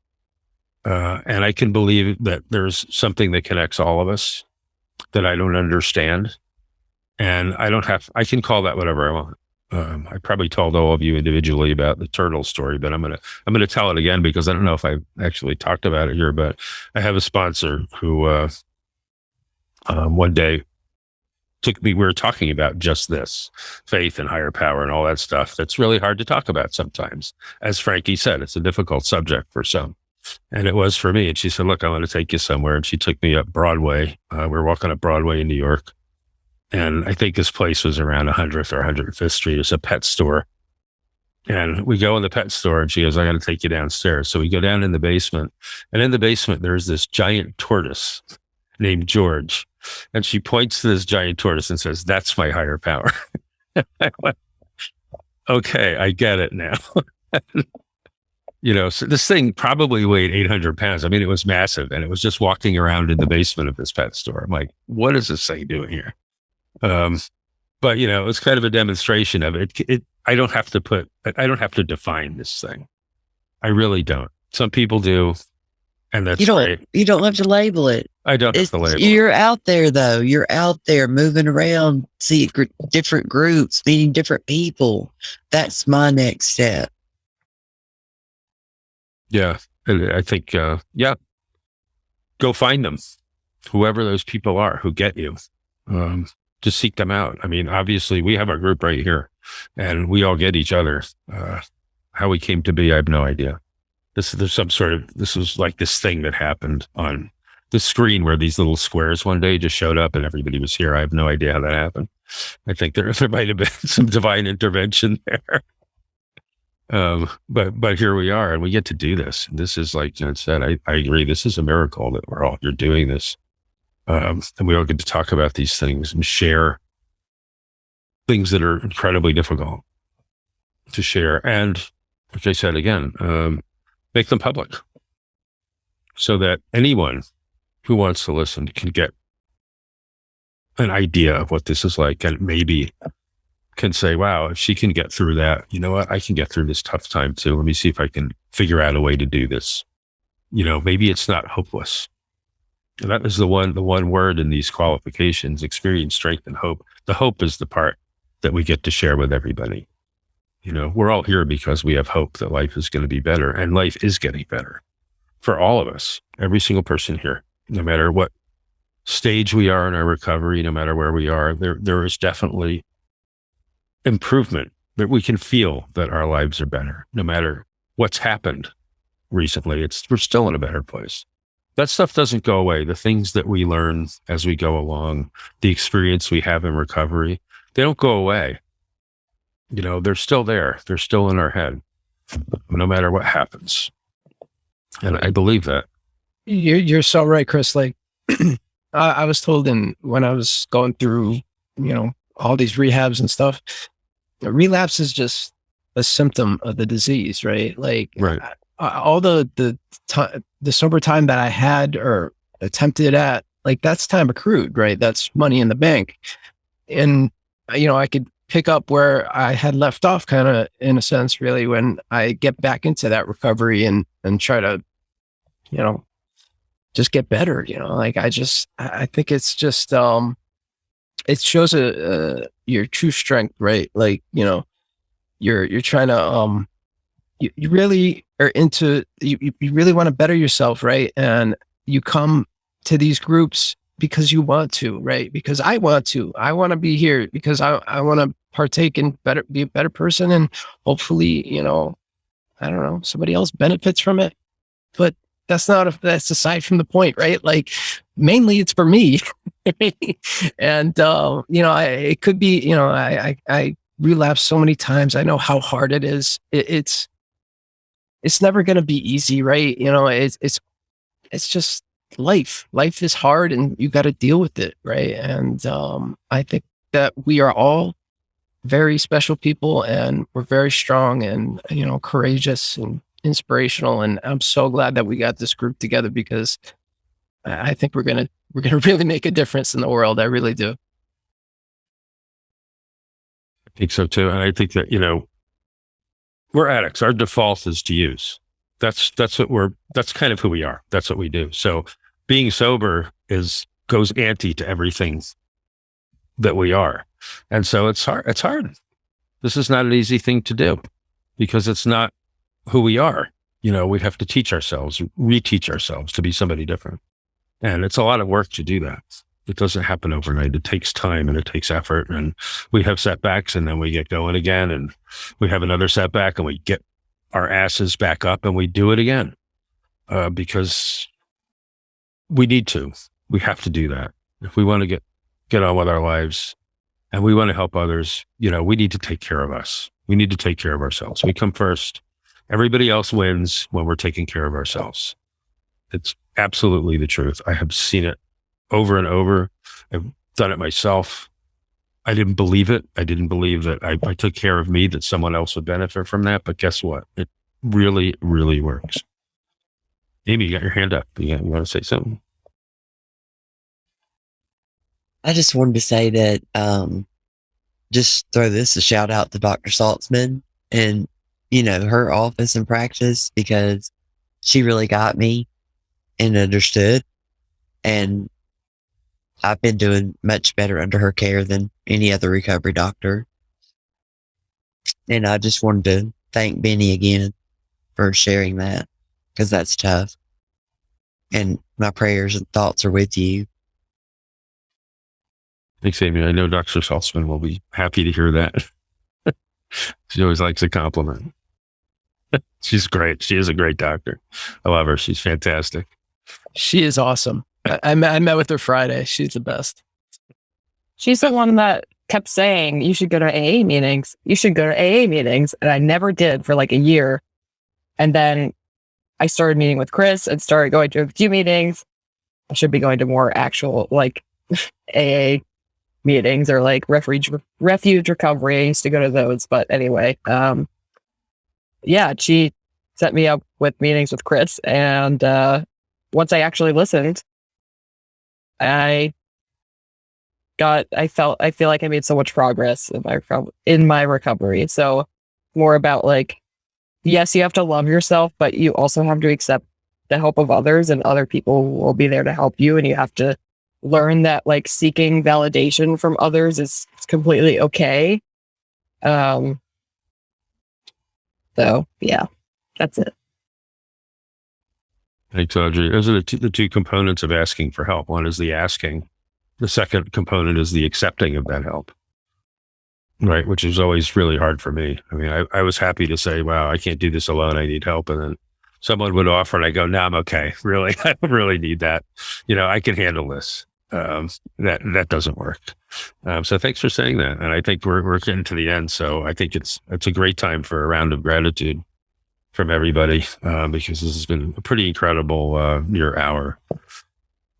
And I can believe that there's something that connects all of us that I don't understand. And I can call that whatever I want. I probably told all of you individually about the turtle story, but I'm gonna tell it again, because I don't know if I actually talked about it here. But I have a sponsor who one day we were talking about just this faith and higher power and all that stuff. That's really hard to talk about sometimes. As Frankie said, it's a difficult subject for some, and it was for me. And she said, "Look, I want to take you somewhere." And she took me up Broadway. We were walking up Broadway in New York. And I think this place was around 100th or 105th Street. It's a pet store. And we go in the pet store, and she goes, "I got to take you downstairs." So we go down in the basement. And in the basement, there's this giant tortoise named George. And she points to this giant tortoise and says, "That's my higher power." I went, okay, I get it now. So this thing probably weighed 800 pounds. I mean, it was massive. And it was just walking around in the basement of this pet store. I'm like, what is this thing doing here? But it's kind of a demonstration of it. I don't have to define this thing. I really don't. Some people do, and that's great. You don't have to label it. I don't have to label it. You're out there though. You're out there moving around, seeing different groups, meeting different people. That's my next step. Yeah, I think. Go find them, whoever those people are who get you. Just seek them out. I mean, obviously, we have our group right here, and we all get each other. How we came to be, I have no idea. This was like this thing that happened on the screen where these little squares one day just showed up and everybody was here. I have no idea how that happened. I think there might have been some divine intervention there. But here we are, and we get to do this. This is, like Jen said, I agree. This is a miracle that we're all here doing this. And we all get to talk about these things and share things that are incredibly difficult to share. And, like I said again, make them public so that anyone who wants to listen can get an idea of what this is like, and maybe can say, wow, if she can get through that, you know what, I can get through this tough time too. Let me see if I can figure out a way to do this. Maybe it's not hopeless. And that is the one word in these qualifications: experience, strength, and hope. The hope is the part that we get to share with everybody. We're all here because we have hope that life is going to be better, and life is getting better for all of us, every single person here, no matter what stage we are in our recovery, no matter where we are, there is definitely improvement that we can feel, that our lives are better, no matter what's happened recently. We're still in a better place. That stuff doesn't go away. The things that we learn as we go along, the experience we have in recovery, they don't go away. They're still there. They're still in our head, no matter what happens. And I believe that. You're so right, Chris. Like I was told when I was going through, all these rehabs and stuff, relapse is just a symptom of the disease, right? Like right. All the sober time that I had or attempted at, like, that's time accrued, right? That's money in the bank. And, I could pick up where I had left off, kind of, in a sense, really, when I get back into that recovery and try to, just get better, like I think it's just, it shows your true strength, right? Like, you're trying to, you really are into, you really want to better yourself, right? And you come to these groups because you want to, right? Because I want to be here because I want to partake in be a better person. And hopefully, I don't know, somebody else benefits from it. But that's aside from the point, right? Like, mainly it's for me. And, it could be, I relapsed so many times. I know how hard it is. It's never going to be easy, right? It's just life. Life is hard, and you got to deal with it, right? And I think that we are all very special people, and we're very strong and, courageous and inspirational. And I'm so glad that we got this group together, because I think we're gonna really make a difference in the world. I really do. I think so too. And I think that, we're addicts. Our default is to use. That's kind of who we are. That's what we do. So being sober goes anti to everything that we are. And so it's hard. This is not an easy thing to do, because it's not who we are. We have to teach ourselves, reteach ourselves to be somebody different. And it's a lot of work to do that. It doesn't happen overnight. It takes time and it takes effort. And we have setbacks, and then we get going again, and we have another setback, and we get our asses back up and we do it again, because we need to. We have to do that. If we want to get on with our lives and we want to help others, we need to take care of us. We need to take care of ourselves. We come first. Everybody else wins when we're taking care of ourselves. It's absolutely the truth. I have seen it over and over. I've done it myself. I didn't believe it. I didn't believe that I took care of me, that someone else would benefit from that. But guess what? It really, really works. Amy, you got your hand up. You want to say something? I just wanted to say that, just throw this a shout out to Dr. Saltzman and, her office and practice, because she really got me and understood. And I've been doing much better under her care than any other recovery doctor. And I just wanted to thank Benny again for sharing that, because that's tough. And my prayers and thoughts are with you. Thanks, Amy. I know Dr. Saltzman will be happy to hear that. She always likes a compliment. She's great. She is a great doctor. I love her. She's fantastic. She is awesome. I met with her Friday. She's the best. She's the one that kept saying, you should go to AA meetings. You should go to AA meetings. And I never did for like a year. And then I started meeting with Chris and started going to a few meetings. I should be going to more actual like AA meetings, or like refuge recovery. I used to go to those. But anyway, yeah, she set me up with meetings with Chris. And once I actually listened, I feel like I made so much progress in my recovery. So more about like, yes, you have to love yourself, but you also have to accept the help of others, and other people will be there to help you. And you have to learn that like seeking validation from others is completely okay. So yeah, that's it. Thanks, Audrey. Those are the two components of asking for help. One is the asking. The second component is the accepting of that help, right? Which is always really hard for me. I mean, I was happy to say, wow, I can't do this alone. I need help. And then someone would offer and I go, no, I'm okay. Really, I don't really need that. I can handle this. That doesn't work. So thanks for saying that. And I think we're getting to the end. So I think it's a great time for a round of gratitude from everybody, because this has been a pretty incredible near hour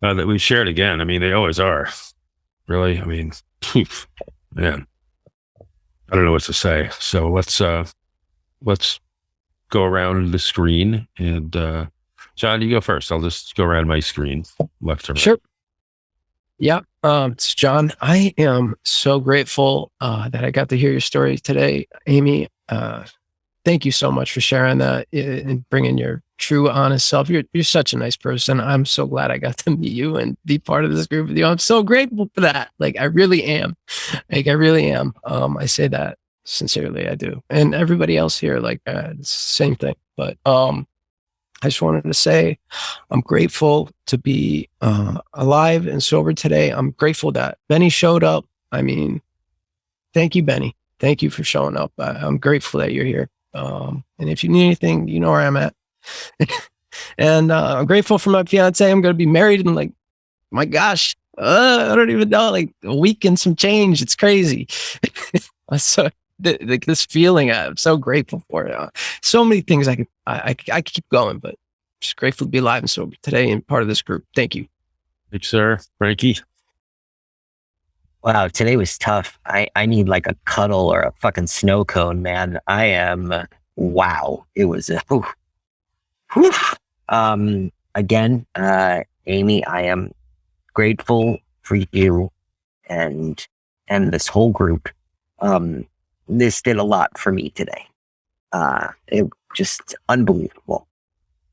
that we've shared again. I mean, they always are. Really, I mean, man, I don't know what to say. So let's go around the screen, and John, you go first. I'll just go around my screen, left to right. Sure. Yeah, it's John. I am so grateful that I got to hear your story today, Amy. Thank you so much for sharing that and bringing your true, honest self. You're such a nice person. I'm so glad I got to meet you and be part of this group with you. I'm so grateful for that. Like, I really am. I say that sincerely. I do. And everybody else here, like, same thing. But I just wanted to say I'm grateful to be alive and sober today. I'm grateful that Benny showed up. I mean, thank you, Benny. Thank you for showing up. I'm grateful that you're here. And if you need anything, you know where I'm at. And I'm grateful for my fiance. I'm going to be married in like, my gosh, I don't even know, like a week and some change. It's crazy. So like this feeling, I'm so grateful for it. So many things I could keep going, but just grateful to be alive and sober today and part of this group. Thank you. Thanks, sir. Frankie. Wow, today was tough. I need like a cuddle or a fucking snow cone, man. I am, wow. It was a, whew, whew. Again, Amy, I am grateful for you and this whole group. This did a lot for me today. It just unbelievable.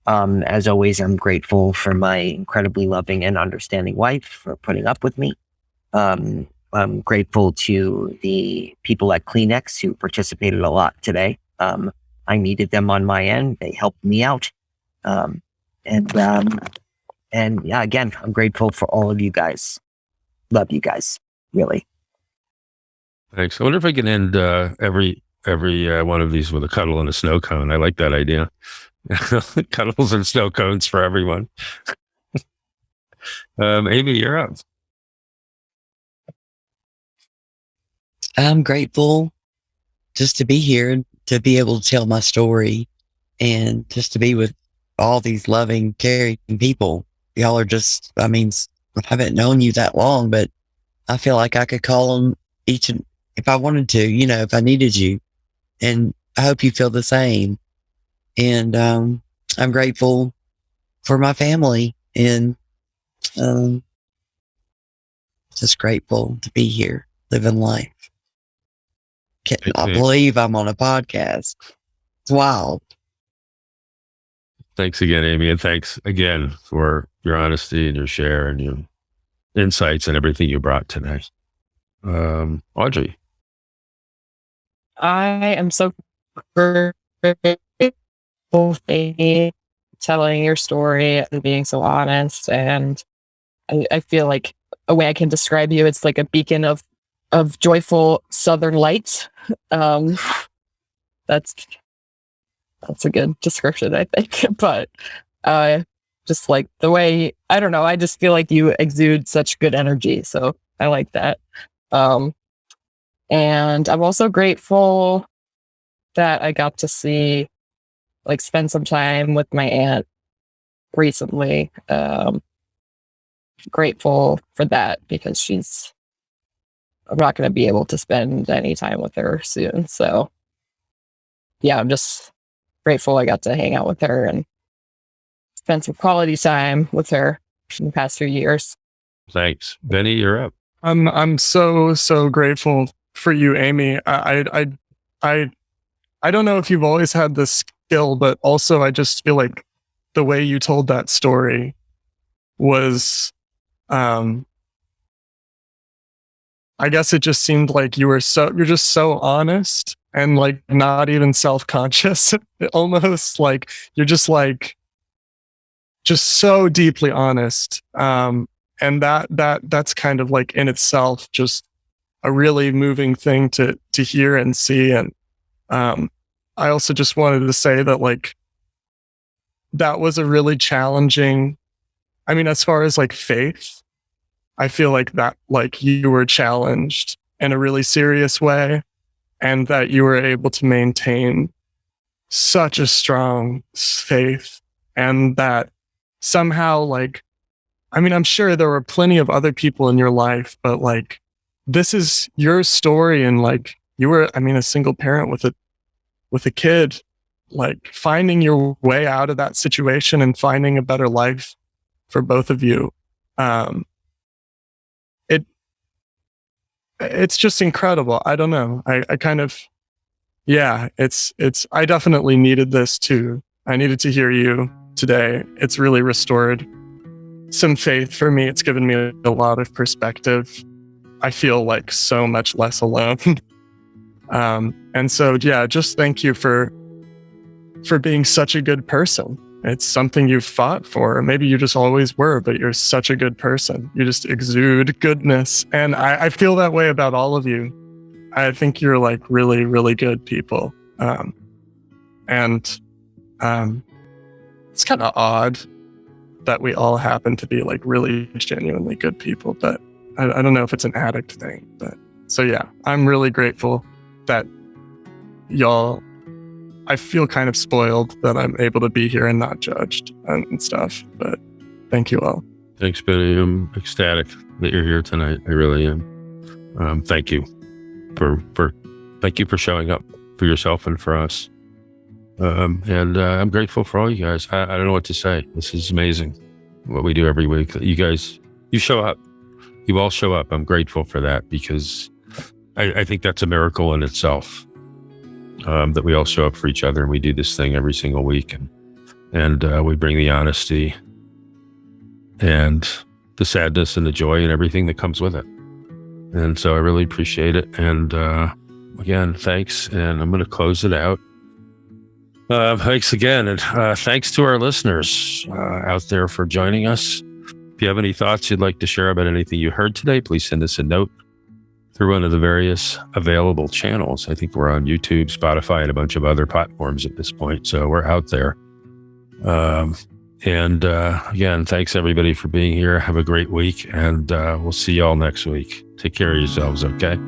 As always, I'm grateful for my incredibly loving and understanding wife for putting up with me. I'm grateful to the people at Kleenex who participated a lot today. I needed them on my end. They helped me out. And yeah, again, I'm grateful for all of you guys. Love you guys, really. Thanks. I wonder if I can end every one of these with a cuddle and a snow cone. I like that idea. Cuddles and snow cones for everyone. Amy, you're up. I'm grateful just to be here, to be able to tell my story, and just to be with all these loving, caring people. Y'all are just, I mean, I haven't known you that long, but I feel like I could call them each and if I wanted to, you know, if I needed you. And I hope you feel the same. And I'm grateful for my family, and just grateful to be here, living life. Cannot believe I'm on a podcast. It's wild. Thanks again, Amy. And thanks again for your honesty and your share and your insights and everything you brought today. Audrey. I am so grateful for Amy telling your story and being so honest. And I feel like a way I can describe you, it's like a beacon of joyful southern light. That's a good description, I think. But just like the way, I don't know, I just feel like you exude such good energy. So I like that. And I'm also grateful that I got to spend some time with my aunt recently. Grateful for that because I'm not going to be able to spend any time with her soon. So yeah, I'm just grateful I got to hang out with her and spend some quality time with her in the past few years. Thanks. Benny, you're up. I'm so grateful for you, Amy. I don't know if you've always had this skill, but also I just feel like the way you told that story was, I guess it just seemed like you're just so honest and like not even self-conscious. Almost like you're just so deeply honest. And that's kind of like in itself just a really moving thing to hear and see. And I also just wanted to say that like that was a really challenging, I mean, as far as like faith, I feel like that like you were challenged in a really serious way, and that you were able to maintain such a strong faith, and that somehow like, I mean, I'm sure there were plenty of other people in your life, but like, this is your story. And like, you were, I mean, a single parent with a kid, like finding your way out of that situation and finding a better life for both of you. It's just incredible. I don't know. I kind of, yeah, I definitely needed this too. I needed to hear you today. It's really restored some faith for me. It's given me a lot of perspective. I feel like so much less alone. And so, yeah, just thank you for being such a good person. It's something you've fought for. Maybe you just always were, but you're such a good person. You just exude goodness. And I feel that way about all of you. I think you're like really, really good people. And it's kind of odd that we all happen to be like really genuinely good people, but I don't know if it's an addict thing. But so yeah, I'm really grateful that y'all, I feel kind of spoiled that I'm able to be here and not judged and stuff, but thank you all. Thanks, Benny. I'm ecstatic that you're here tonight. I really am. Thank you thank you for showing up for yourself and for us. And I'm grateful for all you guys. I don't know what to say. This is amazing what we do every week. You guys, you show up. You all show up. I'm grateful for that because I think that's a miracle in itself, that we all show up for each other and we do this thing every single week. And we bring the honesty and the sadness and the joy and everything that comes with it. And so I really appreciate it. And again, thanks. And I'm going to close it out. Thanks again. And thanks to our listeners out there for joining us. If you have any thoughts you'd like to share about anything you heard today, please send us a note through one of the various available channels. I think we're on YouTube, Spotify, and a bunch of other platforms at this point. So we're out there. And again, thanks everybody for being here. Have a great week, and we'll see you all next week. Take care of yourselves, okay?